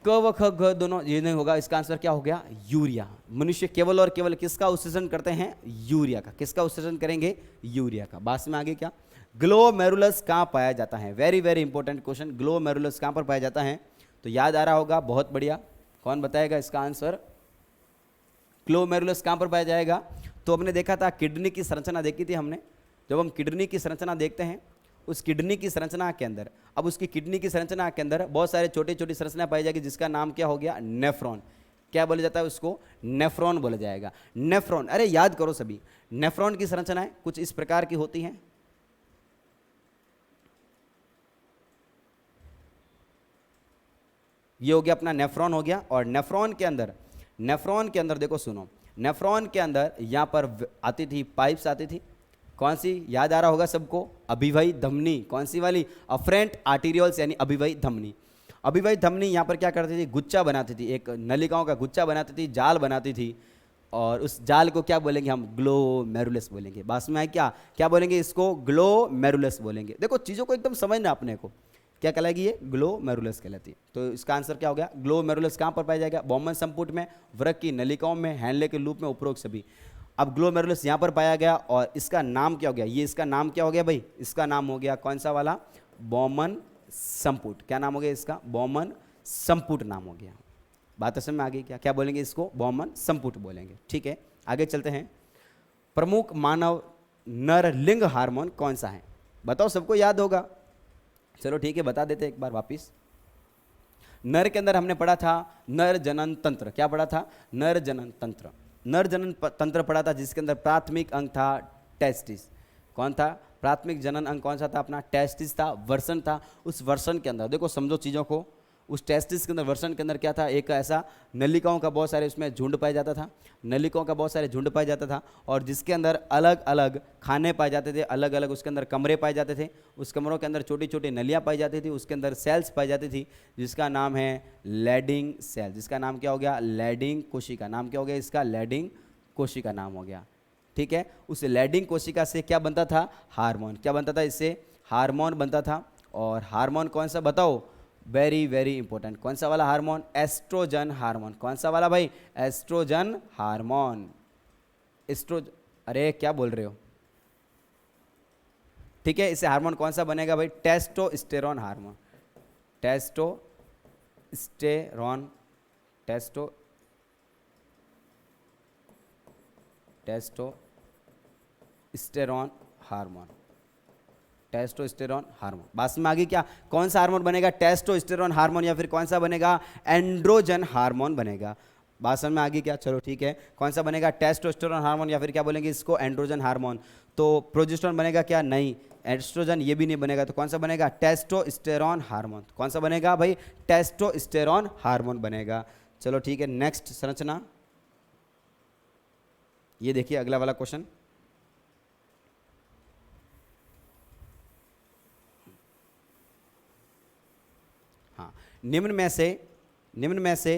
क व ख ग दोनों ये नहीं होगा, इसका आंसर क्या हो गया, यूरिया। मनुष्य केवल और केवल किसका उत्सर्जन करते हैं, यूरिया का। किसका उत्सर्जन करेंगे, यूरिया का। बात में आगे क्या, ग्लोमेरुलस कहाँ पाया जाता है, very very important question. Glomerulus कहाँ पर पाया जाता है, तो याद आ रहा होगा, बहुत बढ़िया। कौन बताएगा इसका आंसर, ग्लोमेरुलस कहाँ पर पाया जाएगा। तो हमने देखा था, किडनी की संरचना देखी थी हमने। जब हम किडनी की संरचना देखते हैं, उस किडनी की संरचना के अंदर, अब उसकी किडनी की संरचना के अंदर बहुत सारे छोटी छोटी संरचना पाई जाएगी, जिसका नाम क्या हो गया, नेफ्रॉन। क्या बोला जाता है उसको, नेफ्रॉन बोला जाएगा। नेफ्रॉन, अरे याद करो सभी, नेफ्रॉन की संरचनाएं कुछ इस प्रकार की होती हैं। ये हो गया अपना नेफ्रॉन हो गया। और नेफ्रॉन के अंदर देखो सुनो, नेफ्रॉन के अंदर यहां पर आती थी पाइप्स आती थी, कौन सी, याद आ रहा होगा सबको, अभिवाही धमनी। कौन सी वाली, अफरेंट आर्टीरियल्स, यानी अभिवाही धमनी। अभिवाही धमनी यहाँ पर क्या करती थी, गुच्छा बनाती थी, एक नलिकाओं का गुच्छा बनाती थी, जाल बनाती थी, और उस जाल को क्या बोलेंगे हम, ग्लोमेरुलस बोलेंगे। बात में आए क्या, क्या बोलेंगे इसको, ग्लोमेरुलस बोलेंगे। देखो चीज़ों को एकदम समझना अपने को, क्या कहलाएगी ये, ग्लोमेरुलस कहलाती है। तो इसका आंसर क्या हो गया, ग्लोमेरुलस कहाँ पर पाया जाएगा, बॉमन संपुट में, वृक्क की नलिकाओं में, हैंडले के लूप में, उपरोक्त सभी। अब ग्लोमेरुलस यहाँ पर पाया गया, और इसका नाम क्या हो गया, ये इसका नाम क्या हो गया भाई, इसका नाम हो गया कौन सा वाला, बॉमन संपुट। क्या नाम हो गया इसका, बॉमन संपुट नाम हो गया। बात समझ में आ गई क्या, क्या बोलेंगे इसको, बॉमन संपुट बोलेंगे। ठीक है, आगे चलते हैं। प्रमुख मानव नर लिंग हार्मोन कौन सा है, बताओ, सबको याद होगा। चलो ठीक है, बता देते एक बार वापिस। नर के अंदर हमने पढ़ा था नर जनन तंत्र। क्या पढ़ा था, नर जनन तंत्र। नर जनन तंत्र पढ़ा था, जिसके अंदर प्राथमिक अंग था टेस्टिस। कौन था, प्राथमिक जनन अंग कौन सा था अपना, टेस्टिस था। वर्षण था, उस वर्षण के अंदर देखो, समझो चीज़ों को, उस टेस्टिस के अंदर वर्षण के अंदर क्या था, एक ऐसा नलिकाओं का बहुत सारे उसमें झुंड पाया जाता था, नलिकाओं का बहुत सारे झुंड पाया जाता था, और जिसके अंदर अलग अलग खाने पाए जाते थे, अलग अलग उसके अंदर कमरे पाए जाते थे, उस कमरों के अंदर छोटी छोटी नलियाँ पाई जाती थी, उसके अंदर सेल्स पाई जाती थी, जिसका नाम है लैडिंग सेल। जिसका नाम क्या हो गया, लैडिंग कोशिका। नाम क्या हो गया इसका, लैडिंग कोशिका नाम हो गया। ठीक है, उस लैडिंग कोशिका से क्या बनता था, हार्मोन। क्या बनता था, इससे हार्मोन बनता था। और हार्मोन कौन सा बताओ, वेरी वेरी इंपॉर्टेंट, कौन सा वाला हार्मोन, एस्ट्रोजन हार्मोन। कौन सा वाला भाई, एस्ट्रोजन हार्मोन। अरे क्या बोल रहे हो, ठीक है, इससे हार्मोन कौन सा बनेगा भाई, testosterone hormone. Testosterone hormone. Testosterone hormone. बात में आ गई क्या, कौन सा हार्मोन बनेगा, टेस्टोस्टेरोन हार्मोन, या फिर कौन सा बनेगा, एंड्रोजन हार्मोन बनेगा। बात समझ में आ गई क्या, चलो ठीक है, कौन सा बनेगा, टेस्टोस्टेरोन हार्मोन, या फिर क्या बोलेंगे इसको, एंड्रोजन हार्मोन। तो प्रोजेस्टेरोन बनेगा क्या, नहीं, एस्ट्रोजन ये भी नहीं बनेगा, तो कौन सा बनेगा, टेस्टोस्टेरोन हार्मोन। कौन सा बनेगा भाई, टेस्टोस्टेरोन हार्मोन बनेगा। चलो ठीक है, नेक्स्ट संरचना, ये देखिए अगला वाला क्वेश्चन। हाँ, निम्न में से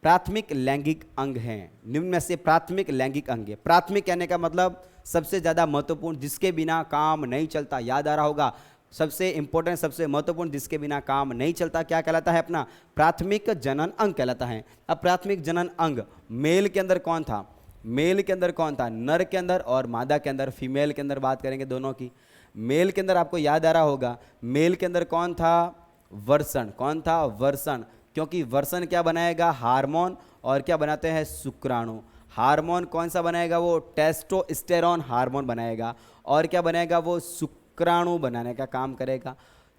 प्राथमिक लैंगिक अंग हैं। निम्न में से प्राथमिक लैंगिक अंग है। प्राथमिक कहने का मतलब सबसे ज्यादा महत्वपूर्ण, जिसके बिना काम नहीं चलता। याद आ रहा होगा, सबसे इंपॉर्टेंट, सबसे महत्वपूर्ण, जिसके बिना काम नहीं चलता, क्या कहलाता है अपना, प्राथमिक जनन अंग कहलाता है। अब प्राथमिक जनन अंग मेल के अंदर कौन था, मेल के अंदर कौन था, नर के अंदर और मादा के अंदर। फीमेल के अंदर बात करेंगे दोनों की। मेल के अंदर आपको याद आ रहा होगा, मेल के अंदर कौन था, वर्षण। कौन था, वर्षण, क्योंकि वर्षण क्या बनाएगा, हार्मोन, और क्या बनाते हैं, शुक्राणु। हार्मोन कौन सा बनाएगा, वो टेस्टोस्टेरोन हार्मोन बनाएगा, और क्या बनाएगा, वो शुक्राणु बनाने का काम करेगा।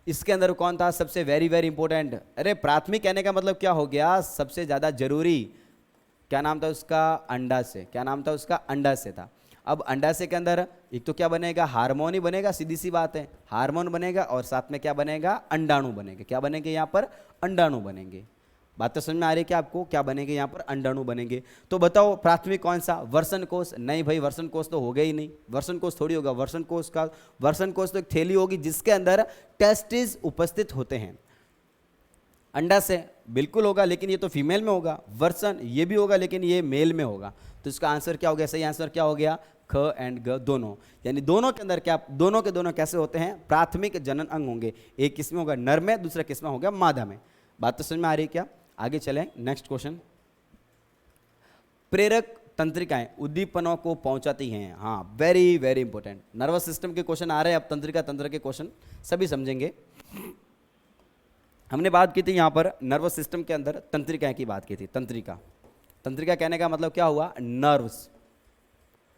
इसके अंदर कौन था, सबसे वेरी वेरी इंपॉर्टेंट, अरे प्राथमिक कहने का मतलब क्या हो गया, सबसे ज्यादा जरूरी, क्या नाम था उसका, अंडाशय। क्या नाम था उसका, अंडाशय था। अब अंडाशय के अंदर एक तो क्या बनेगा, हार्मोन ही बनेगा, सीधी सी बात है, हार्मोन बनेगा, और साथ में क्या बनेगा, अंडाणु बनेंगे। क्या बनेंगे यहाँ पर, अंडाणु बनेंगे। बात तो समझ में आ रही है क्या आपको, क्या बनेंगे यहाँ पर, अंडाणु बनेंगे। तो बताओ प्राथमिक कौन सा, वर्षण कोष। नहीं भाई, वर्षण कोष तो हो गया ही नहीं, वर्षण कोष थोड़ी होगा। वर्षण कोष तो एक थैली होगी जिसके अंदर टेस्टिस उपस्थित होते हैं। अंडाशय बिल्कुल होगा, लेकिन ये तो फीमेल में होगा। वर्षण ये भी होगा, लेकिन ये मेल में होगा। तो इसका आंसर क्या हो गया, सही आंसर क्या हो गया, ख एंड ग दोनों। यानी दोनों के अंदर क्या, दोनों के दोनों कैसे होते हैं, प्राथमिक जनन अंग होंगे। एक किसमें होगा, नर में, दूसरा किसमें होगा, मादा में। बात तो समझ में आ रही है क्या, आगे चलें, नेक्स्ट क्वेश्चन। प्रेरक तंत्रिकाएं उद्दीपनों को पहुंचाती हैं। हाँ, very very important, nervous system के क्वेश्चन आ रहे हैं, अब तंत्रिका तंत्र के क्वेश्चन सभी समझेंगे। हमने बात की थी यहाँ पर नर्वस सिस्टम के अंदर तंत्रिकाएं की बात की थी। तंत्रिका कहने का मतलब क्या हुआ, नर्व्स।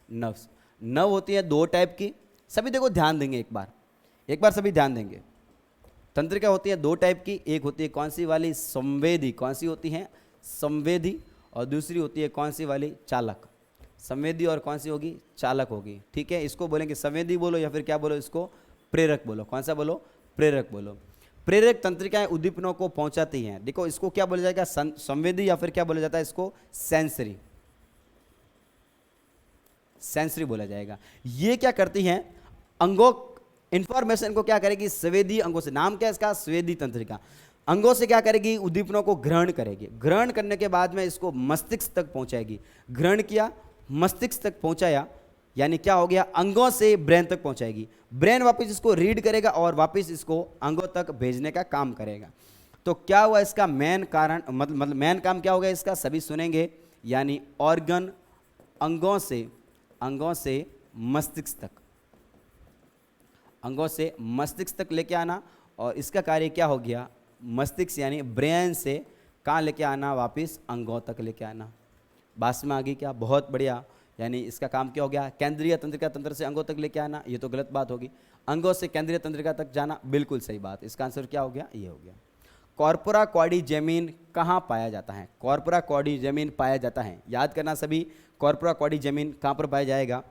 नर्व होती है दो टाइप की, सभी देखो ध्यान देंगे, एक बार सभी ध्यान देंगे। तंत्रिका होती है दो टाइप की, एक होती है कौन सी वाली, संवेदी। कौन सी होती है, संवेदी। और दूसरी होती है कौन सी वाली, चालक। संवेदी और कौन सी होगी, चालक होगी। ठीक है, इसको बोलेंगे संवेदी बोलो, या फिर क्या बोलो इसको, प्रेरक बोलो। कौन सा बोलो, प्रेरक बोलो। प्रेरक तंत्रिकाएं उद्दीपनों को पहुंचाती हैं। देखो इसको क्या बोला जाएगा, संवेदी, या फिर क्या बोला जाता है इसको, सेंसरी बोला जाएगा। ये क्या करती हैं, अंगों, इंफॉर्मेशन को क्या करेगी, स्वेदी अंगों से। नाम क्या है इसका, स्वेदी तंत्रिका। अंगों से क्या करेगी, उद्दीपनों को ग्रहण करेगी। ग्रहण करने के बाद में इसको मस्तिष्क तक पहुंचाएगी। ग्रहण किया, मस्तिष्क तक पहुंचाया, यानी क्या हो गया, अंगों से ब्रेन तक पहुंचाएगी। ब्रेन वापस इसको रीड करेगा और वापस इसको अंगों तक भेजने का काम करेगा। तो क्या हुआ इसका मेन कारण, मतलब मेन काम क्या होगा इसका, सभी सुनेंगे। यानी ऑर्गन, अंगों से मस्तिष्क तक, अंगों से मस्तिष्क तक लेके आना। और इसका कार्य क्या हो गया, मस्तिष्क यानी ब्रेन से कहाँ लेके आना, वापस अंगों तक लेके आना। बात में आ गई क्या, बहुत बढ़िया। यानी इसका काम क्या हो गया, केंद्रीय तंत्रिका तंत्र से अंगों तक लेके आना। ये तो गलत बात होगी, अंगों से केंद्रीय तंत्रिका तक जाना, बिल्कुल सही बात। इसका आंसर क्या हो गया, ये हो गया। कॉर्पोरा क्वाड्रिजेमिन कहाँ पाया जाता है, कॉर्पोरा क्वाड्रिजेमिन पाया जाता है। याद करना सभी, कॉर्पोरा क्वाड्रिजेमिन कहाँ पर पाया जाएगा।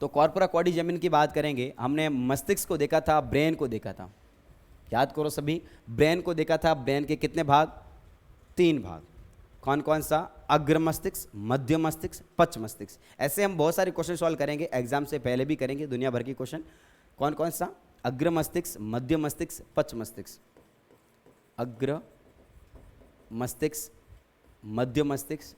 तो कॉर्पोरा क्वाड्रिजेमिन की बात करेंगे, हमने मस्तिष्क को देखा था, ब्रेन को देखा था। याद करो सभी, ब्रेन को देखा था, ब्रेन के कितने भाग? 3 भाग। कौन कौन सा? अग्र मस्तिष्क, मध्य मस्तिष्क, पश्च मस्तिष्क। ऐसे हम बहुत सारे क्वेश्चन सॉल्व करेंगे, एग्जाम से पहले भी करेंगे, दुनिया भर के क्वेश्चन। कौन कौन सा? अग्र मस्तिष्क, मध्य मस्तिष्क, पश्च मस्तिष्क। अग्र मस्तिष्क, मध्य मस्तिष्क,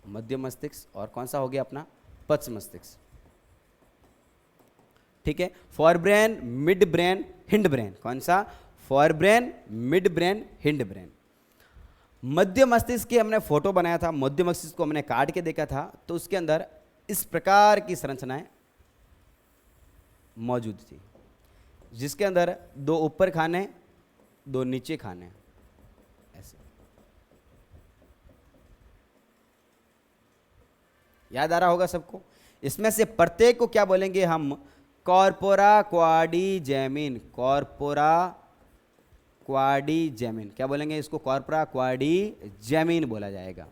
मध्य मस्तिष्क, और कौन सा हो गया अपना? पश्च मस्तिष्क। ठीक है, forebrain, midbrain, hindbrain. कौन सा? Forebrain, midbrain, hindbrain. मध्य मस्तिष्क की हमने फोटो बनाया था, मध्य मस्तिष्क को हमने काट के देखा था, तो उसके अंदर इस प्रकार की संरचनाएं मौजूद थी, जिसके अंदर 2 ऊपर खाने, 2 नीचे खाने, ऐसे। याद आ रहा होगा सबको? इसमें से प्रत्येक को क्या बोलेंगे हम? कॉर्पोरा क्वाड्रिजेमिन। कॉर्पोरा क्वाड्रिजेमिन। क्या बोलेंगे इसको? कॉर्पोरा क्वाड्रिजेमिन बोला जाएगा।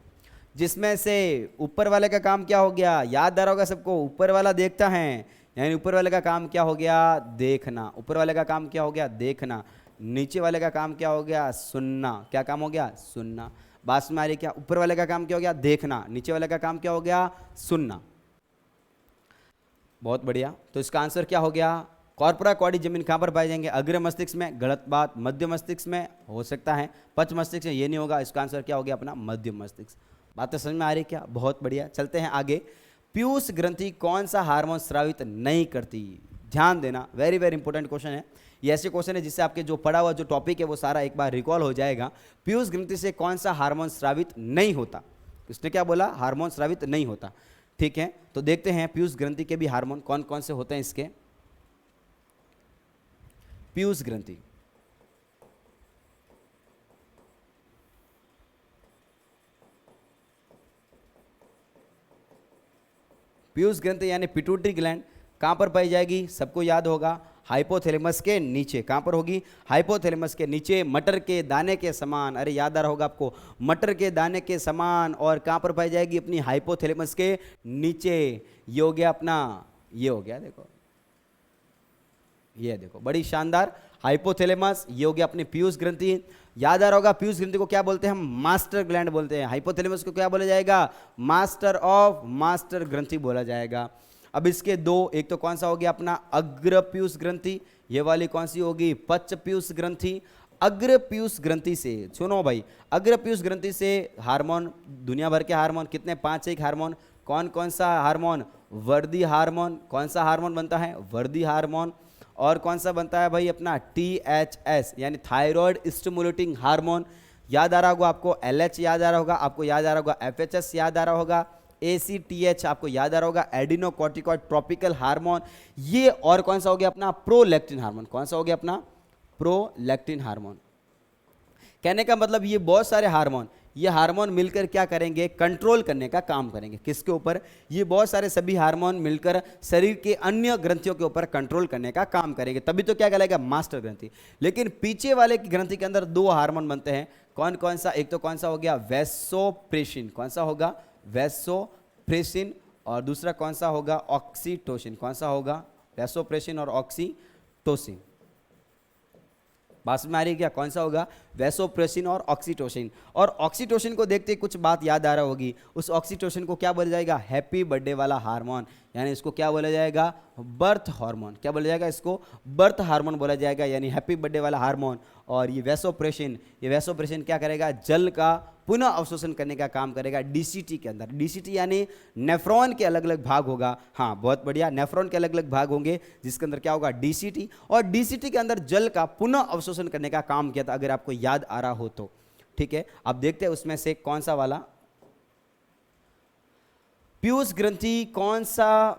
जिसमें से ऊपर वाले का काम क्या हो गया? याद आ रहा होगा सबको? ऊपर वाला देखता है, यानी ऊपर वाले का काम क्या हो गया? देखना। ऊपर वाले का काम क्या हो गया? देखना। नीचे वाले का काम क्या हो गया? सुनना। क्या काम हो गया? सुनना। बात में आ रही क्या? ऊपर वाले का काम क्या हो गया? देखना। नीचे वाले का काम क्या हो गया? सुनना। बहुत बढ़िया। तो इसका आंसर क्या हो गया? कॉर्पोरा क्वाड्रिजेमिन कहाँ पर पाए जाएंगे? अग्र मस्तिष्क में। गलत बात। मध्य मस्तिष्क में हो सकता है, पश्च मस्तिष्क में ये नहीं होगा। इसका आंसर क्या हो गया अपना? मध्य मस्तिष्क। बातें समझ में आ रही क्या? बहुत बढ़िया। चलते हैं आगे। पीयूष ग्रंथि कौन सा हार्मोन स्रावित नहीं करती? ध्यान देना, वेरी वेरी इंपॉर्टेंट क्वेश्चन है। ये ऐसे क्वेश्चन है जिससे आपके जो पढ़ा हुआ जो टॉपिक है वो सारा एक बार रिकॉल हो जाएगा। पीयूष ग्रंथि से कौन सा हार्मोन स्रावित नहीं होता? इसने क्या बोला? हार्मोन स्रावित नहीं होता। ठीक है, तो देखते हैं पीयूष ग्रंथि के भी हार्मोन कौन कौन से होते हैं इसके। पीयूष ग्रंथि, पीयूष ग्रंथि यानी पिट्यूटरी ग्लैंड कहां पर पाई जाएगी? सबको याद होगा, हाइपोथैलेमस के नीचे। कहां पर होगी? हाइपोथैलेमस के नीचे, मटर के दाने के समान। अरे याद आ रहा होगा आपको, मटर के दाने के समान। और कहां पर पाई जाएगी? अपनी हाइपोथैलेमस के नीचे। ये हो गया अपना, ये हो गया, देखो ये देखो, बड़ी शानदार। हाइपोथैलेमस, ये हो गया अपनी पीयूष ग्रंथि। याद आ रहा होगा, पीयूष ग्रंथि को क्या बोलते हैं हम? मास्टर ग्लैंड बोलते हैं। हाइपोथैलेमस को क्या बोला जाएगा? मास्टर ऑफ मास्टर ग्रंथि बोला जाएगा। अब इसके 2, एक तो कौन सा हो गया अपना? अग्र पीयूष ग्रंथि। ये वाली कौन सी होगी? पश्च पीयूष ग्रंथि। अग्र पीयूष ग्रंथि से, सुनो भाई, अग्र पीयूष ग्रंथि से हार्मोन, दुनिया भर के हार्मोन कितने? 5 एक हार्मोन। कौन कौन सा हार्मोन? वर्दी हार्मोन। कौन सा हार्मोन बनता है? वर्दी हार्मोन। और कौन सा बनता है भाई अपना? THS यानी थायराइड स्टिमुलेटिंग हार्मोन। याद आ रहा होगा आपको? LH याद आ रहा होगा आपको? याद आ रहा होगा FHS याद आ रहा होगा? ACTH आपको याद आ रहा होगा? एडिनोकॉर्टिकॉइड ट्रॉपिकल हार्मोन। ये और कौन सा हो गया अपना? Prolactin hormone. कौन सा हो गया अपना? Prolactin hormone. कहने का मतलब ये बहुत सारे हार्मोन, ये हार्मोन मिलकर क्या करेंगे? कंट्रोल करने का काम करेंगे। किसके ऊपर? ये बहुत सारे सभी हार्मोन मिलकर शरीर के अन्य ग्रंथियों के ऊपर कंट्रोल करने का काम करेंगे, तभी तो क्या कहलाएगा? मास्टर ग्रंथि। लेकिन पीछे वाले की ग्रंथि के अंदर 2 हार्मोन बनते हैं। कौन कौन सा? एक तो कौन सा हो गया? वैसोप्रेसिन। कौन सा होगा? वैसोप्रेसिन। और दूसरा कौन सा होगा? ऑक्सीटोसिन। कौन सा होगा? वैसोप्रेसिन और ऑक्सीटोसिन। बात में आ रही है क्या? कौन सा होगा? वैसोप्रेसिन और ऑक्सीटोसिन। और ऑक्सीटोसिन को देखते कुछ बात याद आ रहा होगी। उस ऑक्सीटोसिन को क्या बोला जाएगा? हैप्पी बर्थडे वाला हार्मोन, यानी इसको क्या बोला जाएगा? Birth hormone. क्या बोला जाएगा इसको? बर्थ हार्मोन बोला जाएगा, यानी हैप्पी बर्थडे वाला हार्मोन। और ये वैसोप्रेसिन, ये वैसोप्रेसिन क्या करेगा? जल का पुनः अवशोषण करने का काम करेगा डीसीटी के अंदर। डीसीटी यानी नेफ्रॉन के अलग अलग भाग होगा। हाँ बहुत बढ़िया, नेफ्रॉन के अलग अलग भाग होंगे जिसके अंदर क्या होगा? डीसीटी। और डीसीटी के अंदर जल का पुनः अवशोषण करने का काम किया था, अगर आपको याद आ रहा हो तो। ठीक है, अब देखते हैं उसमें से कौन सा वाला पीयूष ग्रंथि, कौन सा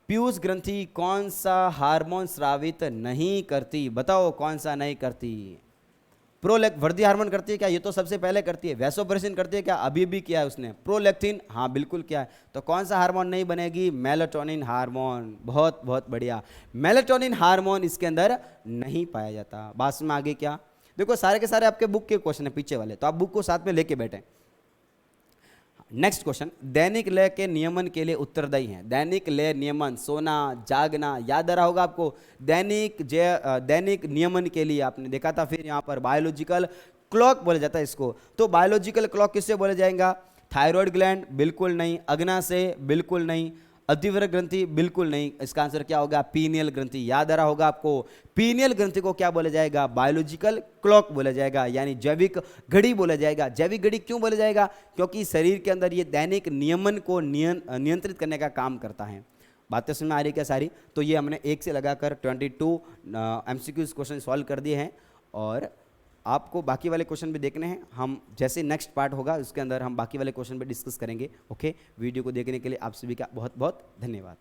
पीयूष ग्रंथि कौन सा हार्मोन स्रावित नहीं करती? बताओ कौन सा नहीं करती? वर्दी हार्मोन करती है क्या? ये तो सबसे पहले करती है। वैसोप्रेसिन करती है क्या? अभी भी किया है उसने। प्रोलैक्टिन, हाँ बिल्कुल किया है। तो कौन सा हार्मोन नहीं बनेगी? Melatonin hormone. बहुत बहुत बढ़िया, मेलाटोनिन हार्मोन इसके अंदर नहीं पाया जाता। बात में आगे क्या? देखो सारे के सारे आपके बुक के क्वेश्चन है पीछे वाले, तो आप बुक को साथ में लेके बैठे। नेक्स्ट क्वेश्चन, दैनिक लय के नियमन के लिए उत्तरदायी हैं। दैनिक लय नियमन, सोना, जागना, याद आ रहा होगा आपको। दैनिक नियमन के लिए आपने देखा था, फिर यहाँ पर बायोलॉजिकल क्लॉक बोला जाता है इसको। तो बायोलॉजिकल क्लॉक किससे बोला जाएगा? थायराइड ग्लैंड बिल्कुल नहीं, अग्नाशय बिल्कुल नहीं, अधिवृक्क ग्रंथि बिल्कुल नहीं। इसका आंसर क्या होगा? पीनियल ग्रंथि। याद आ रहा होगा आपको, पीनियल ग्रंथि को क्या बोला जाएगा? बायोलॉजिकल क्लॉक बोला जाएगा, यानी जैविक घड़ी बोला जाएगा। जैविक घड़ी क्यों बोला जाएगा? क्योंकि शरीर के अंदर ये दैनिक नियमन को नियंत्रित करने का काम करता है। बातें समझ में आ रही क्या सारी? तो ये हमने 1 से लगाकर 22 MCQs क्वेश्चन सॉल्व कर दिए हैं, और आपको बाकी वाले क्वेश्चन भी देखने हैं। हम जैसे नेक्स्ट पार्ट होगा उसके अंदर हम बाकी वाले क्वेश्चन भी डिस्कस करेंगे। ओके, वीडियो को देखने के लिए आप सभी का बहुत बहुत धन्यवाद।